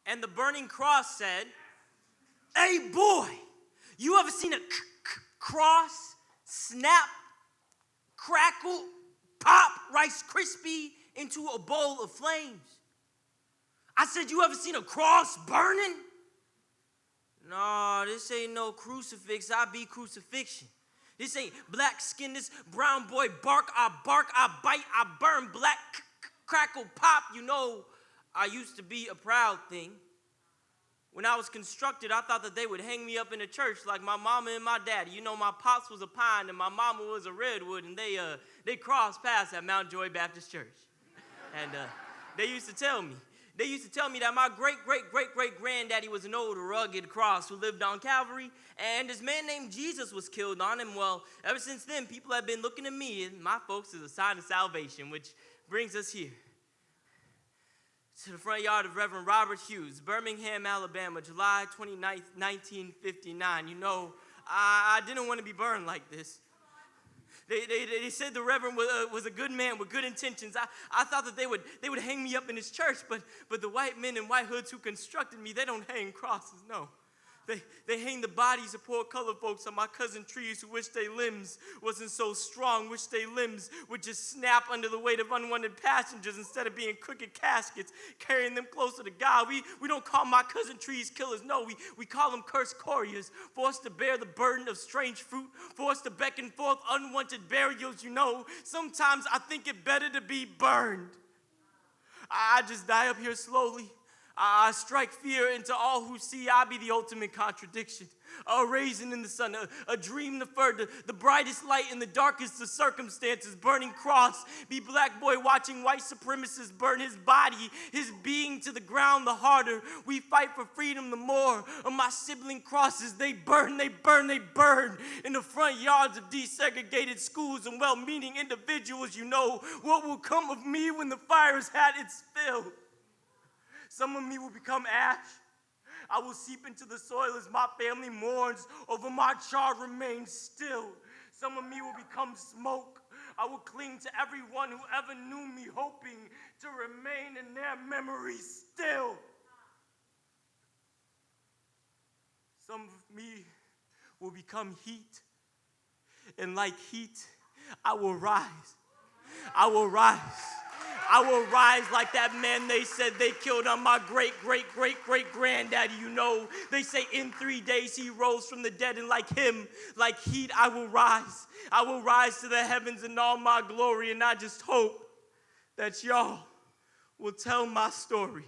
And the burning cross said, "Hey boy, you ever seen a cross snap, crackle, pop Rice Krispie into a bowl of flames?" I said, "You ever seen a cross burning?" "No, this ain't no crucifix. I be crucifixion. This ain't black skin, this brown boy bark, I bite, I burn, black crackle pop. You know, I used to be a proud thing. When I was constructed, I thought that they would hang me up in a church like my mama and my daddy. You know, my pops was a pine and my mama was a redwood, and they crossed paths at Mount Joy Baptist Church. And they used to tell me that my great-great-great-great-granddaddy was an old rugged cross who lived on Calvary, and this man named Jesus was killed on him. Well, ever since then, people have been looking at me and my folks as a sign of salvation, which brings us here to the front yard of Reverend Robert Hughes, Birmingham, Alabama, July 29th, 1959. You know, I didn't want to be burned like this. They said the Reverend was a good man with good intentions. I thought that they would hang me up in his church, but the white men in white hoods who constructed me, they don't hang crosses, no. They hang the bodies of poor colored folks on my cousin trees who wish their limbs wasn't so strong, wish their limbs would just snap under the weight of unwanted passengers instead of being crooked caskets, carrying them closer to God. We don't call my cousin trees killers, no, we call them cursed couriers, forced to bear the burden of strange fruit, forced to beckon forth unwanted burials. You know, sometimes I think it better to be burned. I just die up here slowly. I strike fear into all who see. I be the ultimate contradiction. A raisin in the sun, a dream deferred, the brightest light in the darkest of circumstances, burning cross, be black boy watching white supremacists burn his body, his being to the ground. The harder we fight for freedom, the more of my sibling crosses, they burn in the front yards of desegregated schools and well-meaning individuals. You know what will come of me when the fire has had its fill. Some of me will become ash. I will seep into the soil as my family mourns over my charred remains still. Some of me will become smoke. I will cling to everyone who ever knew me, hoping to remain in their memories still. Some of me will become heat. And like heat, I will rise. I will rise. I will rise like that man they said they killed on my great-great-great-great-granddaddy. You know, they say in 3 days he rose from the dead, and like him, like heat, I will rise. I will rise to the heavens in all my glory, and I just hope that y'all will tell my story.